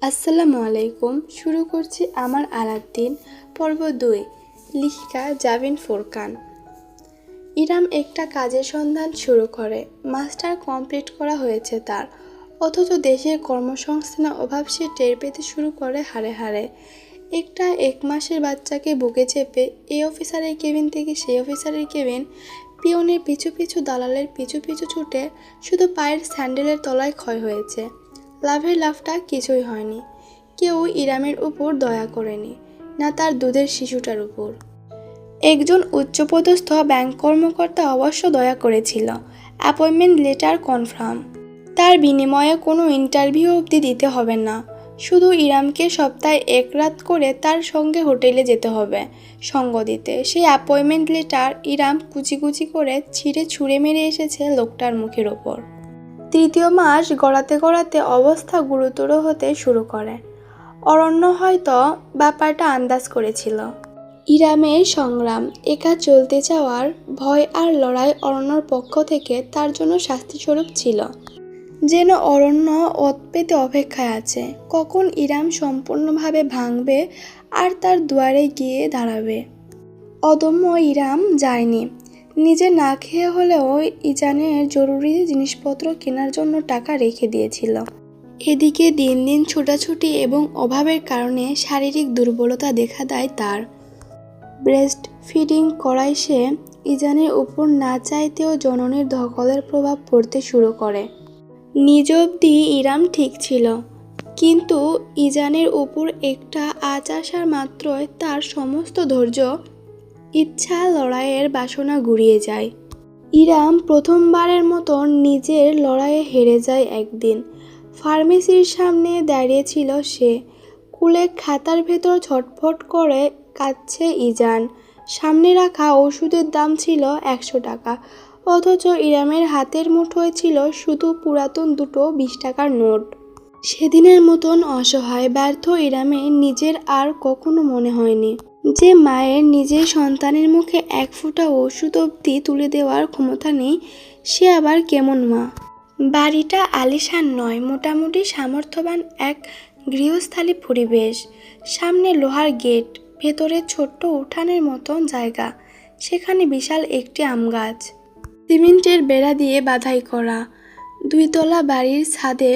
আসসালামু আলাইকুম। শুরু করছি আমার আলাদ্দিন পর্ব 2। লেখিকা জাবিন ফুরকান। ইরাম একটা কাজের সন্ধান শুরু করে। মাস্টার কমপ্লিট করা হয়েছে তার, অথচ দেশের কর্মসংস্থানের অভাব সে টের পেতে শুরু করে হাড়ে হাড়ে। একটা 1 মাসের বাচ্চাকে বুকে চেপে এই অফিসারের কেবিন থেকে সেই অফিসারের কেবিন, পিয়নের পিছু পিছু, দালালের পিছু পিছু ছুটে শুধু পায়ের স্যান্ডেলের তলায় ক্ষয় হয়েছে। লাভের লাভটা কিছুই হয়নি। কেউ ইরামের উপর দয়া করেনি, না তার দুধের শিশুটার উপর। একজন উচ্চপদস্থ ব্যাংক কর্মকর্তা অবশ্য দয়া করেছিল, অ্যাপয়েন্টমেন্ট লেটার কনফার্ম। তার বিনিময়ে কোনো ইন্টারভিউ অবধি দিতে হবে না, শুধু ইরামকে সপ্তাহে 1 রাত করে তার সঙ্গে হোটেলে যেতে হবে সঙ্গ দিতে। সেই অ্যাপয়েন্টমেন্ট লেটার ইরাম কুচি কুচি করে ছিঁড়ে ছুঁড়ে মেরে এসেছে লোকটার মুখের ওপর। 3য় মাস গড়াতে গড়াতে অবস্থা গুরুতর হতে শুরু করে। অরণ্য হয়তো ব্যাপারটা আন্দাজ করেছিল। ইরামের সংগ্রাম, একা চলতে চাওয়ার ভয় আর লড়াই অরণ্যর পক্ষ থেকে তার জন্য শাস্তিস্বরূপ ছিল। যেন অরণ্য ওত পেতে অপেক্ষায় আছে, কখন ইরাম সম্পূর্ণভাবে ভাঙবে আর তার দুয়ারে গিয়ে দাঁড়াবে। অদম্য ইরাম যায়নি। নিজে না খেয়ে হলেও ইজানের জরুরি জিনিসপত্র কেনার জন্য টাকা রেখে দিয়েছিল। এদিকে দিন দিন ছোটাছুটি এবং অভাবের কারণে শারীরিক দুর্বলতা দেখা দেয় তার। ব্রেস্ট ফিডিং করায় সে ইজানের উপর না চাইতেও জননীর ধকলের প্রভাব পড়তে শুরু করে। নিজ অবধি ইরাম ঠিক ছিল, কিন্তু ইজানের উপর একটা আঁচ আসার মাত্রই তার সমস্ত ধৈর্য, ইচ্ছা, লড়াইয়ের বাসনা গুড়িয়ে যায়। ইরাম প্রথমবারের মতো নিজের লড়াইয়ে হেরে যায় একদিন। ফার্মেসির সামনে দাঁড়িয়েছিল সে। কুলে খাতার ভেতর ছটফট করে কাঁদছে ইজান। সামনে রাখা ওষুধের দাম ছিল 100 টাকা, অথচ ইরামের হাতের মুঠোয় ছিল শুধু পুরাতন দুটো 20 টাকার নোট। সেদিনের মতন অসহায় ব্যর্থ ইরামের নিজের আর কখনো মনে হয়নি যে মায়ের নিজের সন্তানের মুখে 1 ফোঁটা ওষুধ অবধি তুলে দেওয়ার ক্ষমতা নেই, সে আবার কেমন মা। বাড়িটা আলিশান নয়, মোটামুটি সামর্থ্যবান এক গৃহস্থালী পরিবেশ। সামনে লোহার গেট, ভেতরে ছোট্ট উঠানের মতন জায়গা, সেখানে বিশাল একটি আম গাছ, সিমেন্টের বেড়া দিয়ে বাধাই করা। 2 তলা বাড়ির ছাদে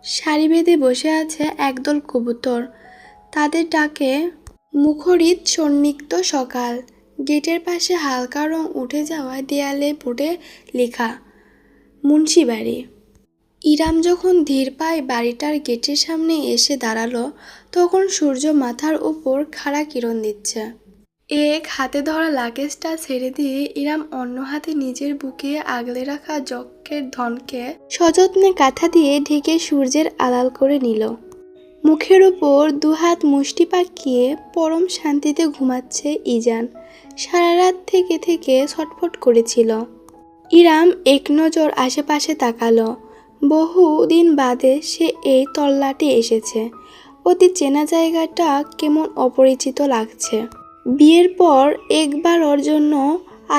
সারি বেঁধে বসে আছে একদল কবুতর, তাদের ডাকে মুখরিত সন্নিগ্ধ সকাল। গেটের পাশে হালকা রং উঠে যাওয়ায় দেয়ালে বোর্ডে লেখা মুন্সিবাড়ি। ইরাম যখন ধীর পায়ে বাড়িটার গেটের সামনে এসে দাঁড়ালো, তখন সূর্য মাথার উপর খাড়া কিরণ দিচ্ছে। এক হাতে ধরা লাগেজটা ছেড়ে দিয়ে ইরাম অন্য হাতে নিজের বুকে আগলে রাখা যজ্ঞের ধনকে সযত্নে কাঁথা দিয়ে ঢেকে সূর্যের আড়াল করে নিল। মুখের উপর 2 হাত মুষ্টি পাকিয়ে পরম শান্তিতে ঘুমাচ্ছে ইজান। সারা রাত থেকে থেকে ছটফট করেছিল। ইরাম এক নজর আশেপাশে তাকালো। বহু দিন বাদে সে এই তল্লাটে এসেছে। অতি চেনা জায়গাটা কেমন অপরিচিত লাগছে। বিয়ের পর একবার ওর জন্য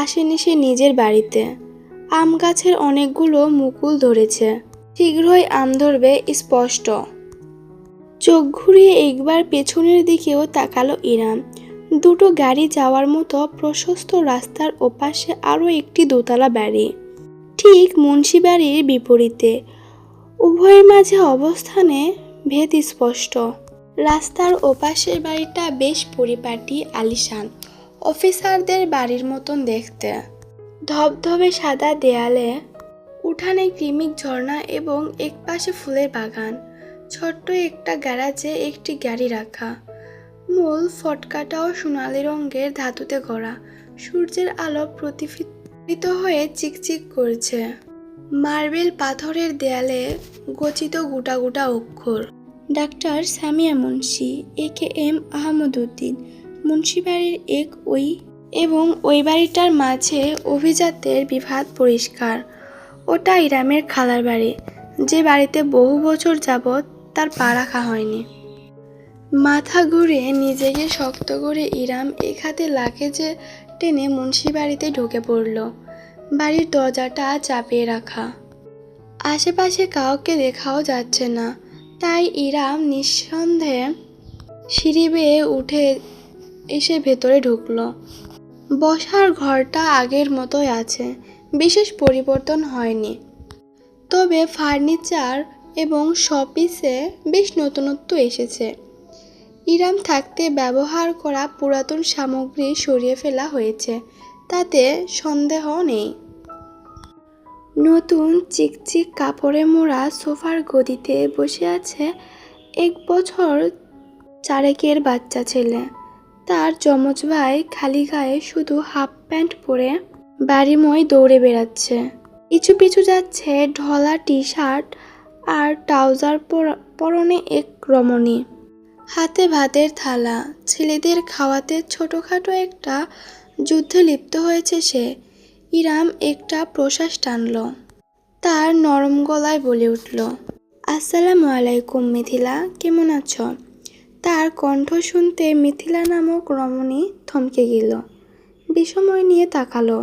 আসেনি সে নিজের বাড়িতে। আম গাছের অনেকগুলো মুকুল ধরেছে, শীঘ্রই আম ধরবে স্পষ্ট। চোখ ঘুরিয়ে একবার পেছনের দিকেও তাকালো ইরাম। 2টো গাড়ি যাওয়ার মতো প্রশস্ত রাস্তার ওপাশে আরও একটি দোতলা বাড়ি, ঠিক মুন্সিবাড়ির বিপরীতে। উভয়ের মাঝে অবস্থানে ভেদ স্পষ্ট। রাস্তার ওপাশের বাড়িটা বেশ পরিপাটি, আলিশান, অফিসারদের বাড়ির মতন দেখতে। ধবধবে সাদা দেয়ালে, উঠানে ক্রিমিক ঝর্ণা এবং একপাশে ফুলের বাগান। ছোট্ট একটা গ্যারাজে একটি গাড়ি রাখা। মূল ফটকাটাও সোনালি রঙের ধাতুতে গড়া, সূর্যের আলো প্রতিফলিত হয়ে চিকচিক করছে। মার্বেল পাথরের দেয়ালে গচিত গোটা গোটা অক্ষর। ডাক্তার সামিয়া মুন্সি, AKM আহমদউদ্দিন, মুন্সিবাড়ির এবং ওই বাড়িটার মাঝে অভিজাতের বিভাত পরিষ্কার। ওটা ইরামের খালার বাড়ি, যে বাড়িতে বহু বছর যাবৎ তার পা রাখা হয়নি। মাথা ঘুরিয়ে নিজেকে শক্ত করে ইরাম এক হাতে লাগেজে টেনে মুন্সিবাড়িতে ঢুকে পড়ল। বাড়ির দরজাটা চাপিয়ে রাখা, আশেপাশে কাউকে দেখাও যাচ্ছে না। তাই ইরাম নিঃসন্দেহে সিঁড়ি বেয়ে উঠে এসে ভেতরে ঢুকলো। বসার ঘরটা আগের মতোই আছে, বিশেষ পরিবর্তন হয়নি, তবে ফার্নিচার এবং শোপিসে বেশ নতুনত্ব এসেছে। ইরাম থাকতে ব্যবহার করা পুরাতন সামগ্রী সরিয়ে ফেলা হয়েছে, তাতে সন্দেহ নেই। নতুন চিকচিক কাপড়ে মোড়া সোফার গদিতে বসে আছে 1 বছর চারেকের বাচ্চা ছেলে। তার যমজ ভাই খালি গায়ে শুধু হাফ প্যান্ট পরে বাড়িময় দৌড়ে বেড়াচ্ছে। পিছু পিছু যাচ্ছে ঢলা টি শার্ট আর ট্রাউজার পরনে এক রমণী। হাতে ভাতের থালা, ছেলেদের খাওয়াতে ছোটখাটো একটা যুদ্ধে লিপ্ত হয়েছে সে। ইরাম একটা প্রশ্বাস টানল। তার নরম গলায় বলে উঠল, আসসালামু আলাইকুম মিথিলা, কেমন আছো? তার কণ্ঠ শুনতে মিথিলা নামক রমণী থমকে গেল, বিস্ময় নিয়ে তাকালো।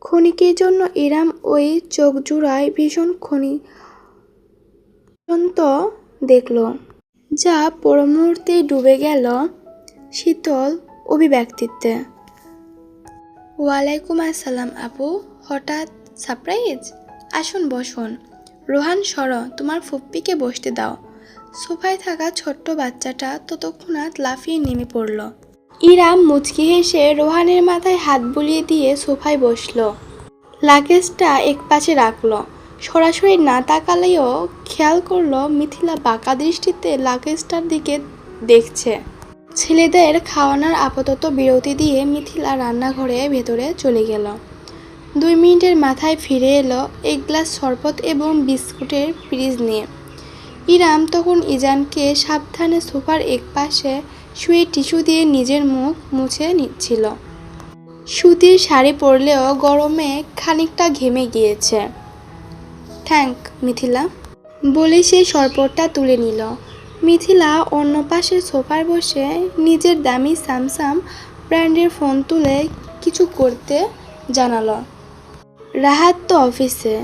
ক্ষণিকের জন্য ইরাম ওই চোখ জোড়ায় ভীষণ দেখল, যা পরমুহূর্তে ডুবে গেল শীতল অভিব্যক্তিতে। ওয়ালাইকুম আসসালাম আপু, হঠাৎ সারপ্রাইজ? আসুন বসুন। রোহান সরো, তোমার ফুপ্পিকে বসতে দাও। সোফায় থাকা ছোট্ট বাচ্চাটা ততক্ষণাৎ লাফিয়ে নেমে পড়ল। ইরাম মুচকি হেসে রোহানের মাথায় হাত বুলিয়ে দিয়ে সোফায় বসল। লাগেজটা একপাশে রাখল। সরাসরি না তাকালেও খেয়াল করল মিথিলা বাঁকা দৃষ্টিতে লাগেজটার দিকে দেখছে। ছেলেদের খাওয়ানোর আপাতত বিরতি দিয়ে মিথিলা রান্নাঘরে ভেতরে চলে গেল। 2 মিনিটের মাথায় ফিরে এলো 1 গ্লাস শরবত এবং বিস্কুটের ফ্রিজ নিয়ে। ইরাম তখন ইজানকে সাবধানে সোফার একপাশে শুয়ে টিস্যু দিয়ে নিজের মুখ মুছে নিচ্ছিল। সুতির শাড়ি পরলেও গরমে খানিকটা ঘেমে গিয়েছে। থ্যাঙ্ক মিথিলা, বলে সে শরবতটা তুলে নিল। মিথিলা অন্য পাশে সোফায় বসে নিজের দামি স্যামসাং ব্র্যান্ডের ফোন তুলে কিছু করতে জানালো। রাহাত তো অফিসে,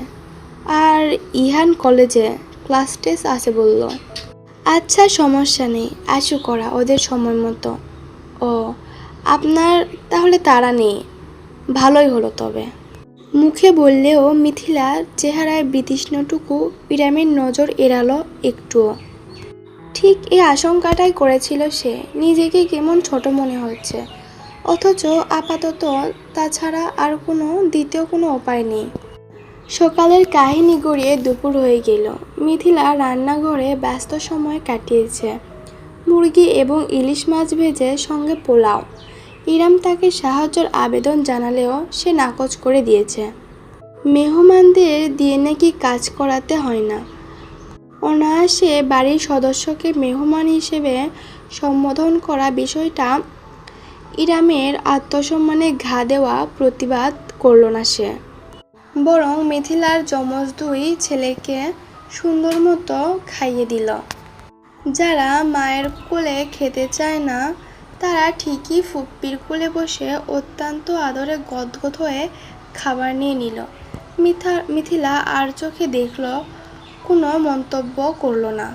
আর ইহান কলেজে, ক্লাস টেস্ট আছে বলল। আচ্ছা সমস্যা নেই, আসুক ওরা ওদের সময় মতো। ও, আপনার তাহলে তাড়া নেই, ভালোই হলো। তবে মুখে বললেও মিথিলার চেহারায় বিতৃষ্ণটুকু ইরামের নজর এড়ালো একটুও। ঠিক এই আশঙ্কাটাই করেছিল সে, নিজেকে কেমন ছোট মনে হচ্ছে, অথচ আপাতত তাছাড়া আর দ্বিতীয় কোনো উপায় নেই। সকালের কাহিনী গড়িয়ে দুপুর হয়ে গেল। মিথিলা রান্নাঘরে ব্যস্ত সময় কাটিয়েছে। মুরগি এবং ইলিশ মাছ ভেজে সঙ্গে পোলাও। ইরাম তাকে সাহায্যের আবেদন জানালেও সে নাকচ করে দিয়েছে। মেহমানদের দিয়ে নাকি কাজ করাতে হয় না। অনায়াসে বাড়ির সদস্যকে মেহমান হিসেবে সম্বোধন করা বিষয়টা ইরামের আত্মসম্মানে ঘা দেওয়া প্রতিবাদ করল না সে, বরং মিথিলার যমজ 2 ছেলেকে সুন্দর মতো খাইয়ে দিল। যারা মায়ের কোলে খেতে চায় না তারা ঠিকই ফুপ্পির কোলে বসে অত্যন্ত আদরে গদগদ হয়ে খাবার নিয়ে নিল। মিথিলা আর চোখে দেখল, কোনো মন্তব্য করল না।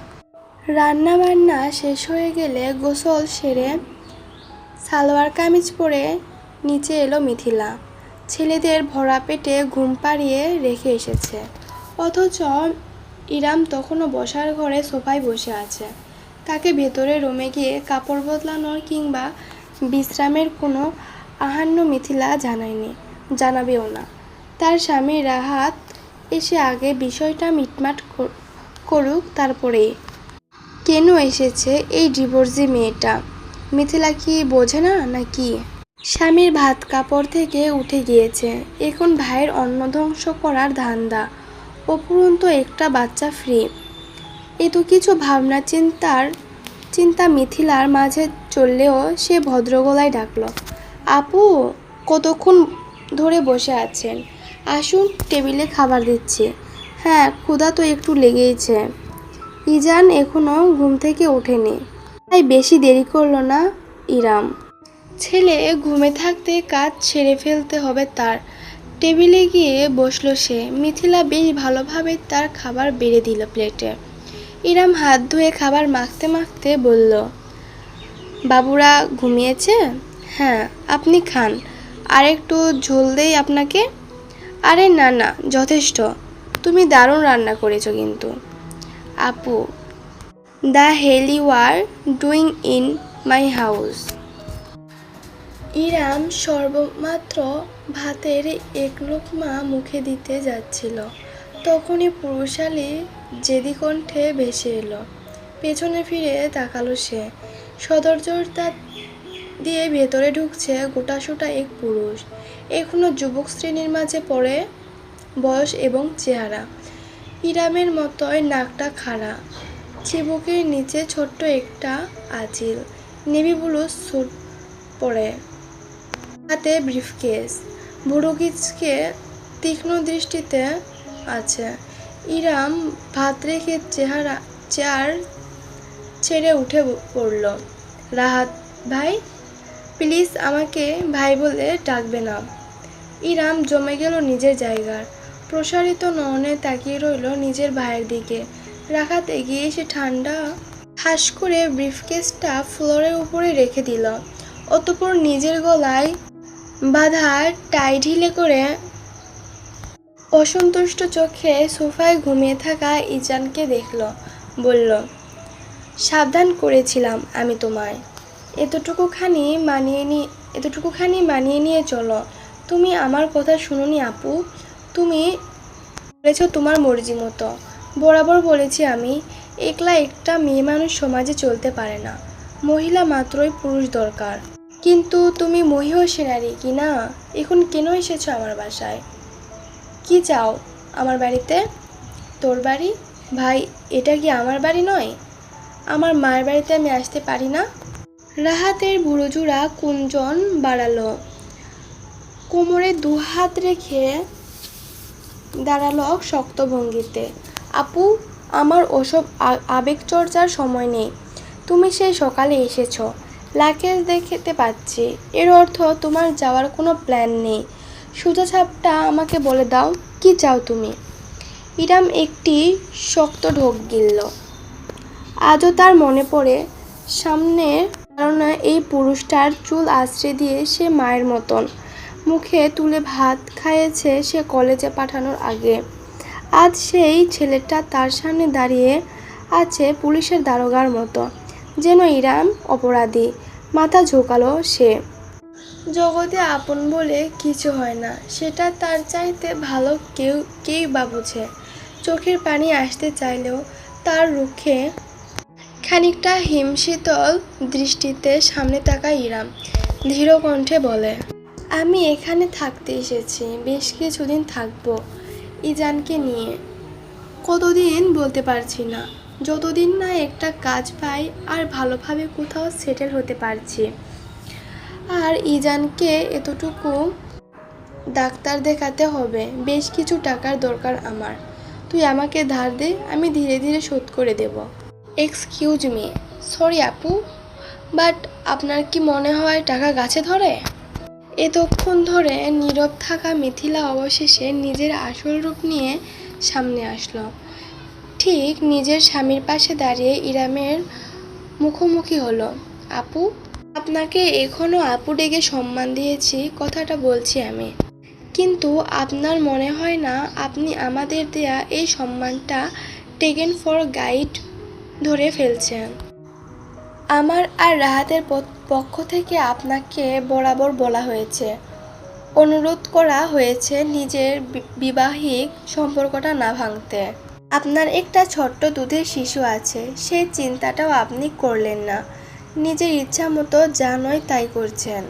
রান্না বান্না শেষ হয়ে গেলে গোসল সেরে সালোয়ার কামিজ পরে নিচে এলো মিথিলা। ছেলেদের ভরা পেটে ঘুম পাড়িয়ে রেখে এসেছে, অথচ ইরাম তখনও বসার ঘরে সোফায় বসে আছে। তাকে ভেতরে রুমে গিয়ে কাপড় বদলানোর কিংবা বিশ্রামের কোনো আহ্বান মিথিলা জানাবেও না। তার স্বামী রাহাত এসে আগে বিষয়টা মিটমাট করুক, তারপরেই। কেন এসেছে এই ডিভোর্সি মেয়েটা? মিথিলা কি বোঝে না নাকি? স্বামীর ভাত কাপড় থেকে উঠে গিয়েছে, এখন ভাইয়ের অন্ন ধ্বংস করার ধান্দা, উপরন্তু একটা বাচ্চা ফ্রি। এত কিছু ভাবনা চিন্তা মিথিলার মাঝে চললেও সে ভদ্রগলায় ডাকল, আপু, কতক্ষণ ধরে বসে আছেন? আসুন, টেবিলে খাবার দিচ্ছি। হ্যাঁ, ক্ষুধা তো একটু লেগেইছে। ইজান এখনও ঘুম থেকে ওঠেনি, তাই বেশি দেরি করল না ইরাম। ছেলে ঘুমে থাকতে কাজ সেরে ফেলতে হবে তার। টেবিলে গিয়ে বসল সে। মিথিলা বেশ ভালোভাবে তার খাবার বেড়ে দিল প্লেটে। ইরাম হাত ধুয়ে খাবার মাখতে মাখতে বলল, বাবুরা ঘুমিয়েছে? হ্যাঁ, আপনি খান। আর একটু ঝোল দেই আপনাকে? আরে না না, যথেষ্ট। তুমি দারুণ রান্না করেছো কিন্তু। আপু, the hell you are doing in my house. ইরাম সর্বমাত্র ভাতের এক লোকমা মুখে দিতে যাচ্ছিল, তখনই পুরুষালী জেদি কণ্ঠে ভেসে এলো। পেছনে ফিরে তাকালো সে। সদরজা দিয়ে ভেতরে ঢুকছে গোটাসোটা এক পুরুষ, এখনো যুবক শ্রেণীর মাঝে পড়ে বয়স এবং চেহারা। ইরামের মতোই নাকটা খাড়া, চিবুকের নিচে ছোট্ট একটা আঁচিল, নেভি ব্লু স্যুট পরে, হাতে ব্রিফকেস, বুড়ো কিচকে তীক্ষ্ণ দৃষ্টিতে আছে। ইরাম ভাত রেখে চেয়ার ছেড়ে উঠে পড়ল। রাহাত ভাই, প্লিজ আমাকে ভাই বলে ডাকবে না। ইরাম জমে গেল নিজের জায়গার, প্রসারিত নয়নে তাকিয়ে রইল নিজের ভাইয়ের দিকে। রাহাত এগিয়ে এসে ঠান্ডা ঠাস করে ব্রিফকেসটা ফ্লোরের উপরে রেখে দিল। অতঃপর নিজের গলায় বাঁধা টাই ঢিলে করে অসন্তুষ্ট চোখে সোফায় ঘুমিয়ে থাকা ইজানকে দেখল। বলল, সাবধান করেছিলাম আমি তোমায়। এতটুকুখানি মানিয়ে নিয়ে চলো। তুমি আমার কথা শুনোনি আপু। তুমি বলেছ তোমার মর্জি মতো। বরাবর বলেছি আমি, একলা একটা মেয়ে মানুষ সমাজে চলতে পারে না, মহিলা মাত্রই পুরুষ দরকার। কিন্তু তুমি মহিষী নারী কি না? এখন কেন এসেছো আমার বাসায়? কি চাও আমার বাড়িতে? তোর বাড়ি? ভাই, এটা কি আমার বাড়ি নয়? আমার মায়ের বাড়িতে আমি আসতে পারি না? রাহাতের বুড়োজোড়া কুঞ্চন বাড়ালো, কোমরে দুহাত রেখে দাঁড়ালো শক্ত ভঙ্গিতে। আপু, আমার ওসব আবেগচর্চার সময় নেই। তুমি সেই সকালে এসেছো, লাগেজ দেখতে পাচ্ছি। এর অর্থ তোমার যাওয়ার কোনো প্ল্যান নেই। সোজা সাপটা আমাকে বলে দাও, কি চাও তুমি? ইরাম একটি শক্ত ঢোক গিলল। আজও তার মনে পড়ে সামনের ধারণা, এই পুরুষটার চুল আঁচড়ে দিয়ে সে মায়ের মতন মুখে তুলে ভাত খাইয়েছে সে কলেজে পাঠানোর আগে। আজ সেই ছেলেটা তার সামনে দাঁড়িয়ে আছে পুলিশের দারোগার মতো, যেন ইরাম অপরাধী। মাথা ঝোঁকালো সে। জগতে আপন বলে কিছু হয় না, সেটা তার চাইতে ভালো কেই বা বুঝে। চোখের পানি আসতে চাইলেও তার রুখে খানিকটা হিমশীতল দৃষ্টিতে সামনে তাকায় ইরাম। ধীর কণ্ঠে বলে, আমি এখানে থাকতে এসেছি, বেশ কিছুদিন থাকবো ইজানকে নিয়ে। কতদিন বলতে পারছি না, যতদিন না একটা কাজ পাই আর ভালোভাবে কোথাও সেটেল হতে পারছি। আর ইজানকে এতটুকু ডাক্তার দেখাতে হবে, বেশ কিছু টাকার দরকার আমার। তুই আমাকে ধার দে, আমি ধীরে ধীরে শোধ করে দেব। এক্সকিউজ মি, সরি আপু, বাট আপনার কি মনে হয় টাকা গাছে ধরে? এতক্ষণ ধরে নীরব থাকা মিথিলা অবশেষে নিজের আসল রূপ নিয়ে সামনে আসলো। ঠিক নিজের স্বামীর পাশে দাঁড়িয়ে ইরামের মুখোমুখি হলো। আপু, আপনাকে এখনও আপু ডেকে সম্মান দিয়েছি, কথাটা বলছি আমি। কিন্তু আপনার মনে হয় না আপনি আমাদের দেয়া এই সম্মানটা টেকেন ফর গাইড ধরে ফেলছেন? আমার আর রাহাতের পক্ষ থেকে আপনাকে বরাবর বলা হয়েছে, অনুরোধ করা হয়েছে নিজের বিবাহিক সম্পর্কটা না ভাঙতে। আপনার একটা ছোট্ট দুধের শিশু আছে, সেই চিন্তাটাও আপনি করলেন না। নিজের ইচ্ছা মতো যা নয় তাই করছেন।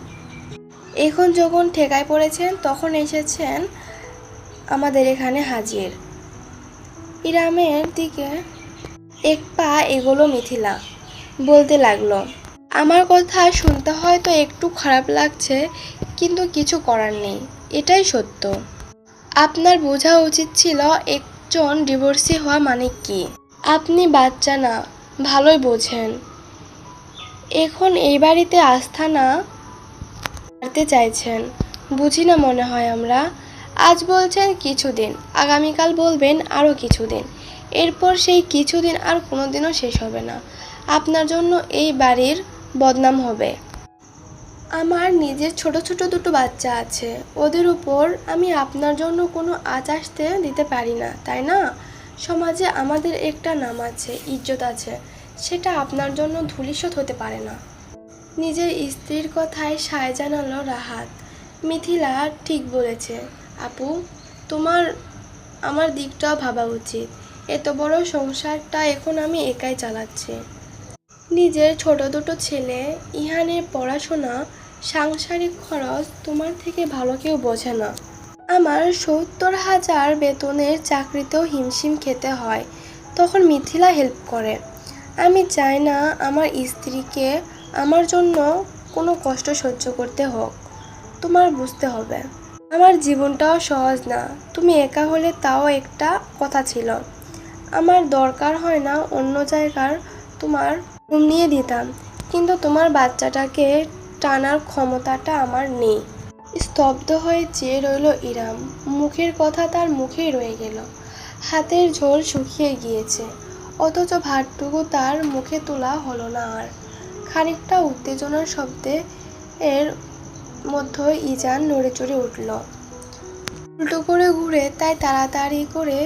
এখন যখন ঠেকায় পড়েছেন তখন এসেছেন আমাদের এখানে হাজির। ইরামের দিকে এক পা এগোলো মিথিলা, বলতে লাগলো, আমার কথা শুনতে হয়তো একটু খারাপ লাগছে, কিন্তু কিছু করার নেই, এটাই সত্য। আপনার বোঝা উচিত ছিল একজন ডিভোর্সি হওয়া মানে কি। আপনি বাচ্চা না, ভালোই বোঝেন। এখন এই বাড়িতে আস্থা না হারতে চাইছেন, বুঝি না মনে হয় আমরা। আজ বলছেন কিছুদিন, আগামীকাল বলবেন আরও কিছুদিন। এরপর সেই কিছুদিন আর কোনোদিনও শেষ হবে না। আপনার জন্য এই বাড়ির বদনাম হবে। আমার নিজের ছোট ছোট দুটো বাচ্চা আছে, ওদের উপর আমি আপনার জন্য কোনো আঁচ আসতে দিতে পারি না, তাই না? সমাজে আমাদের একটা নাম আছে, ইজ্জত আছে, সেটা আপনার জন্য ধূলিসাৎ হতে পারে না। নিজের স্ত্রীর কথায় সায় জানালো রাহাত। মিথিলা ঠিক বলেছে আপু, তোমার আমার দিকটাও ভাবা উচিত। এত বড় সংসারটা এখন আমি একাই চালাচ্ছি। নিজের ছোট দুটো ছেলে, ইহানের পড়াশোনা, সাংসারিক খরচ তোমার থেকে ভালো কেউ বোঝে না। আমার 70,000 বেতনের চাকরিতেও হিমশিম খেতে হয়, তখন মিথিলা হেল্প করে। আমি চাই না আমার স্ত্রীকে আমার জন্য কোনো কষ্ট সহ্য করতে হোক। তোমার বুঝতে হবে আমার জীবনটাও সহজ না। তুমি একা হলে তাও একটা কথা ছিল। আমার দরকার হয় না অন্য জায়গার তোমার রুম নিয়ে দিতাম, কিন্তু তোমার বাচ্চাটাকে টানার ক্ষমতাটা আমার নেই। স্তব্ধ হয়ে চেয়ে রইল ইরাম। মুখের কথা তার মুখেই রয়ে গেল। হাতের ঝোল শুকিয়ে গিয়েছে, অথচ ভাতটুকু তার মুখে তোলা হলো না আর। খানিকটা উত্তেজনার শব্দে এর মধ্যে ইজান নড়েচড়ে উঠল। উল্টো করে ঘুরে তাই তাড়াতাড়ি করে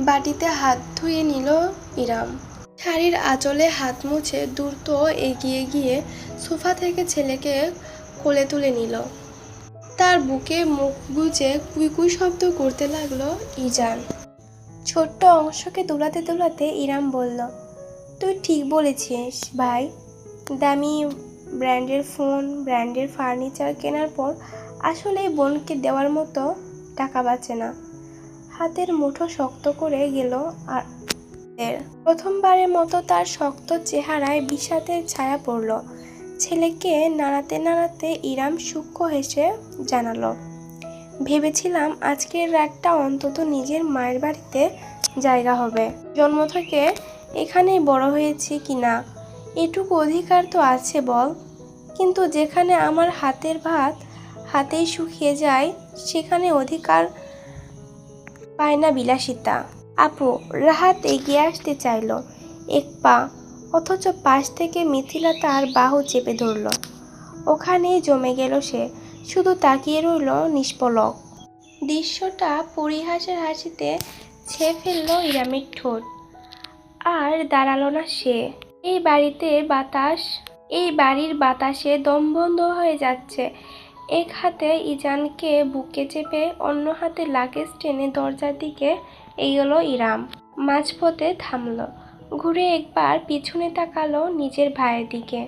বাটিতে হাত ধুয়ে নিল ইরাম। শাড়ির আঁচলে হাত মুছে দ্রুত এগিয়ে গিয়ে সোফা থেকে ছেলেকে কোলে তুলে নিল। তার বুকে মুখ গুজে কুইকুই শব্দ করতে লাগলো ইজান। ছোট্ট অংশকে দোলাতে দোলাতে ইরাম বলল, তুই ঠিক বলেছিস ভাই। দামি ব্র্যান্ডের ফোন, ব্র্যান্ডের ফার্নিচার কেনার পর আসলে বোনকে দেওয়ার মতো টাকা বাঁচে না। হাতের মুঠো শক্ত করে গেল আর প্রথমবারের মতো তার শক্ত চেহারায় বিষাদের ছায়া পড়ল। ছেলেকে নাড়াতে নাড়াতে ইরাম সূক্ষ্ম হেসে জানালো, ভেবেছিলাম আজকের রাতটা অন্তত নিজের মায়ের বাড়িতে জায়গা হবে। জন্ম থেকে এখানেই বড় হয়েছি কিনা এটুকু অধিকার তো আছে বল। কিন্তু যেখানে আমার হাতের ভাত হাতেই শুকিয়ে যায়, সেখানে অধিকার পায় না বিলাসিতা। আপু, রাহাত এগিয়ে আসতে চাইল এক পা, অথচ পাশ থেকে মিথিলা তার বাহু চেপে ধরল। ওখানেই জমে গেল সে, শুধু তাকিয়ে রইল নিষ্পলক। দৃশ্যটা পরিহাসের হাসিতে ছেয়ে ফেলল ইরামের ঠোঁট। আর দাঁড়ালো না সে। এই বাড়ির বাতাসে দম বন্ধ হয়ে যাচ্ছে। এক হাতে ইজানকে বুকে চেপে অন্য হাতে লাগেজ টেনে দরজার দিকে এগোলো ইরাম। মাঝপথে থামল, ঘুরে একবার পিছনে তাকালো নিজের ভাইয়ের দিকে।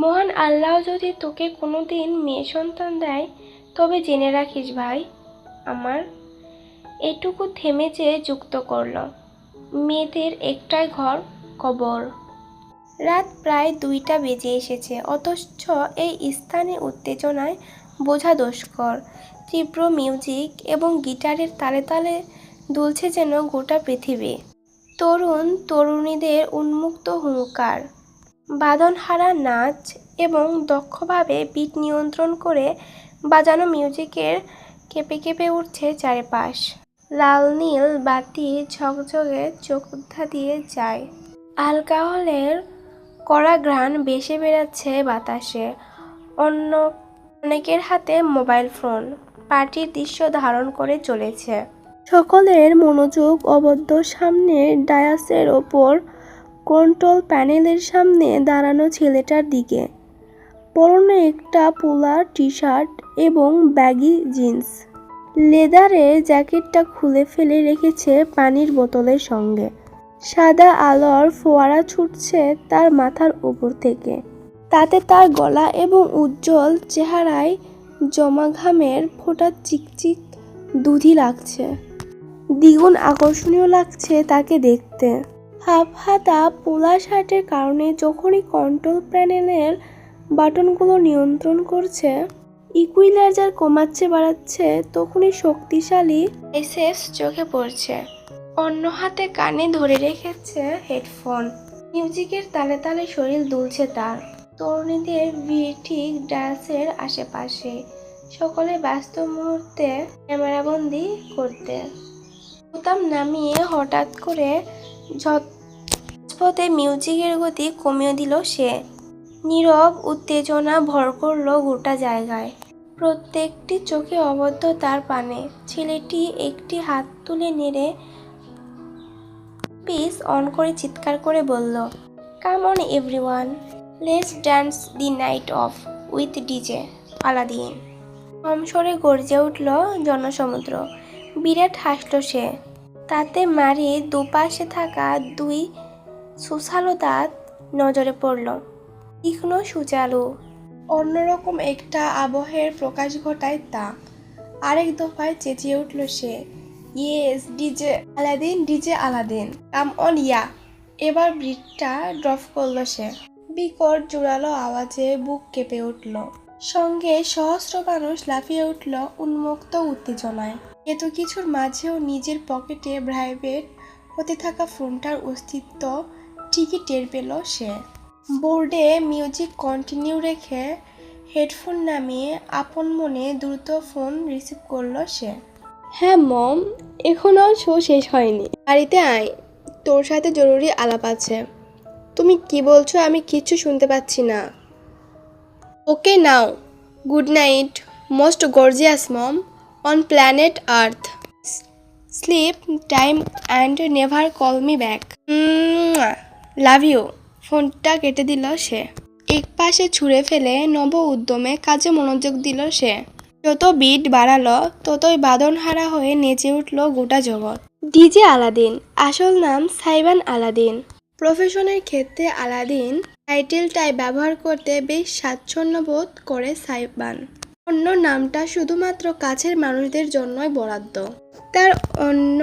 মহান আল্লাহ যদি তোকে কোনোদিন মেয়ে সন্তান দেয়, তবে জেনে রাখিস ভাই আমার। এটুকু থেমে চেয়ে যুক্ত করল, মেয়েদের একটাই ঘর, কবর। রাত প্রায় 2টা বেজে এসেছে, অথচ এই স্থানে উত্তেজনায় বোঝা দুষ্কর। তীব্র মিউজিক এবং গিটারের তালে তালে দুলছে যেন গোটা পৃথিবী। তরুণ তরুণীদের উন্মুক্ত হুঙ্কার, বাঁধনহারা নাচ এবং দক্ষভাবে বিট নিয়ন্ত্রণ করে বাজানো মিউজিকের কেঁপে কেঁপে উঠছে চারপাশ। লাল নীল বাতি ঝকঝকে চোখধা দিয়ে যায়। অ্যালকোহলের কড়া ঘ্রাণ ভেসে বেড়াচ্ছে বাতাসে। অনেকের হাতে মোবাইল ফোন পার্টির দৃশ্য ধারণ করে চলেছে। সকলের মনোযোগ অবদ্ধ সামনের ডায়াসের ওপর কন্ট্রোল প্যানেলের সামনে দাঁড়ানো ছেলেটার দিকে। পরনে একটা পোলার টি শার্ট এবং ব্যাগি জিন্স। লেদারের জ্যাকেটটা খুলে ফেলে রেখেছে পানির বোতলের সঙ্গে। সাদা আলোর ফোয়ারা ছুটছে তার মাথার উপর থেকে, তাতে তার গলা এবং উজ্জ্বল চেহারায় জমা ঘামের ফোঁটা চিকচিক দুধি লাগছে। দ্বিগুণ আকর্ষণীয় লাগছে তাকে দেখতে। হাফ হাতা পোলা শার্টের কারণে যখনই কন্ট্রোল প্যানেলের বাটনগুলো নিয়ন্ত্রণ করছে, ইকুইলাইজার কমাচ্ছে বাড়াচ্ছে, তখনই শক্তিশালী এসএস চোখে পড়ছে। অন্য হাতে কানে ধরে রেখেছে হেডফোন। মিউজিকের তালে তালে শরীর দুলছে তার। তরুণীদের ভিড় ঠিক ডায়াসের আশেপাশে, সকলে ব্যস্ত মুহূর্তে ক্যামেরাবন্দি করতে। বোতাম নামিয়ে হঠাৎ করে ঝটপটে মিউজিকের গতি কমিয়ে দিল সে। নীরব উত্তেজনা ভর করলো গোটা জায়গায়। প্রত্যেকটি চোখে অবদ্ধ তার পানে। ছেলেটি একটি হাত তুলে নেড়ে পিস অন করে চিৎকার করে বলল, come on everyone, let's dance the night off with DJ Aladdin. সমস্বরে গর্জে উঠল জনসমুদ্র। বিরাট হাসল সে। তাতে মারির দুপাশে থাকা দুই সুশালো দাঁত নজরে পড়ল, তীক্ষ্ণ সুচালু। অন্যরকম একটা আবহের প্রকাশ ঘটায় তা। আরেক দফায় চেঁচিয়ে উঠল সে, yes DJ Aladdin, DJ Aladdin, come on yeah. এবার বিটটা ড্রপ করল সে। বিকট জোরালো আওয়াজে বুক কেঁপে উঠল। সঙ্গে সহস্র মানুষ লাফিয়ে উঠল উন্মুক্ত উত্তেজনায়। এত কিছুর মাঝেও নিজের পকেটে ভাইব্রেট হতে থাকা ফোনটার অস্তিত্ব ঠিকই টের পেল সে। বোর্ডে মিউজিক কন্টিনিউ রেখে হেডফোন নামিয়ে আপন মনে দ্রুত ফোন রিসিভ করলো সে। হ্যাঁ মম, এখনো শো শেষ হয়নি, বাড়িতে আয়, তোর সাথে জরুরি আলাপ আছে। তুমি কি বলছো? আমি কিচ্ছু শুনতে পাচ্ছি না। Okay now, good night, most gorgeous mom on planet earth, sleep time and never call me back, love you. ফোনটা কেটে দিল সে। এক পাশে ছুঁড়ে ফেলে নব উদ্যমে কাজে মনোযোগ দিল সে। যত বিট বাড়ালো ততই বাঁধনহারা হয়ে নেচে উঠল গোটা জগৎ। ডিজে আলাদিন, আসল নাম সাইবান আলাদিন। প্রফেশনের ক্ষেত্রে আলাদিন টাইটেলটাই ব্যবহার করতে বেশ স্বাচ্ছন্দ্য বোধ করে সাইবান। অন্য নামটা শুধুমাত্র কাছের মানুষদের জন্যই বরাদ্দ। তার অন্য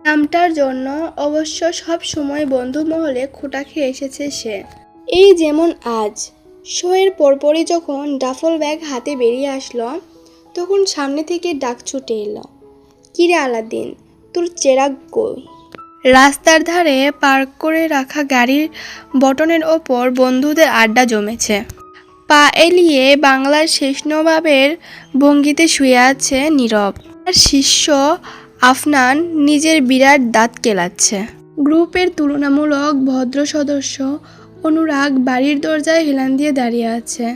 নামটার জন্য অবশ্য সব সময় বন্ধু মহলে খোঁটা খেয়ে এসেছে সে। এই যেমন আজ শোয়ের পরপরই যখন ডাফল ব্যাগ হাতে বেরিয়ে আসলো, তখন সামনে থেকে ডাক ছুটে এলো, কিরে আলাদিন, তোর চেরাগ কই? রাস্তার ধারে পার্ক করে রাখা গাড়ির বটনের ওপর বন্ধুদের আড্ডা জমেছে। পা এলিয়ে বাংলার শেষ নবাবের ভঙ্গিতে শুয়ে আছে নীরব। আর শিষ্য আফনান নিজের বিরাট দাঁত কেলাচ্ছে। গ্রুপের তুলনামূলক ভদ্র সদস্য অনুরাগ বাড়ির দরজায় হেলান দিয়ে দাঁড়িয়ে আছে।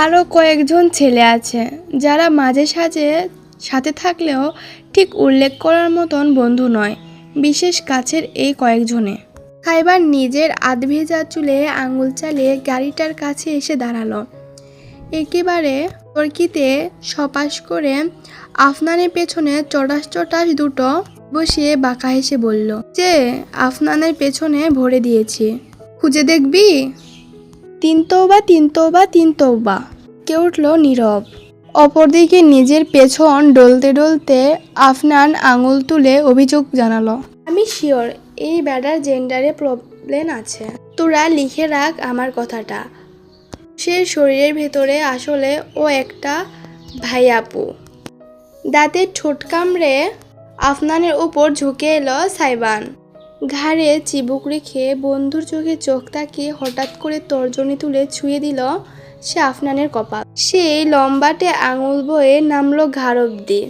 আরও কয়েকজন ছেলে আছে যারা মাঝে সাঝে সাথে থাকলেও ঠিক উল্লেখ করার মতন বন্ধু নয়, বিশেষ কাছের এই কয়েকজনে। সাইবান নিজের আধভেজা চুলে আঙুল চালিয়ে গাড়িটার কাছে এসে দাঁড়ালো। একেবারে তর্কিতে সপাস করে আফনানের পেছনে চটাস চটাস দুটো বসিয়ে বাঁকা হেসে বলল, যে আফনানের পেছনে ভরে দিয়েছি, খুঁজে দেখবি? তিন তৌবা, তিন তৌবা, তিন তৌবা, কে উঠল নীরব। অপরদিকে নিজের পেছন ডলতে ডলতে আফনান আঙুল তুলে অভিযোগ জানালো, আমি শিওর এই ব্যাডার জেন্ডারে প্রবলেম আছে। তোরা লিখে রাখ আমার কথাটা। সে শরীরের ভেতরে আসলে ও একটা ভাইয়াপু। দাঁতে ঠোঁট কামড়ে আফনানের উপর ঝুঁকে এলো সাইবান। ঘাড়ে চিবুক রেখে বন্ধুর চোখে চোখ তাকিয়ে হঠাৎ করে তর্জনী তুলে ছুঁয়ে দিল সে আফনানের কপাল। সেই লম্বাটে আঙুল বয়ে নামলো ঘাড় অব্দি।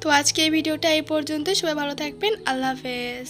তো আজকে এই ভিডিওটা এই পর্যন্ত। সবাই ভালো থাকবেন, আল্লাহ হাফেজ।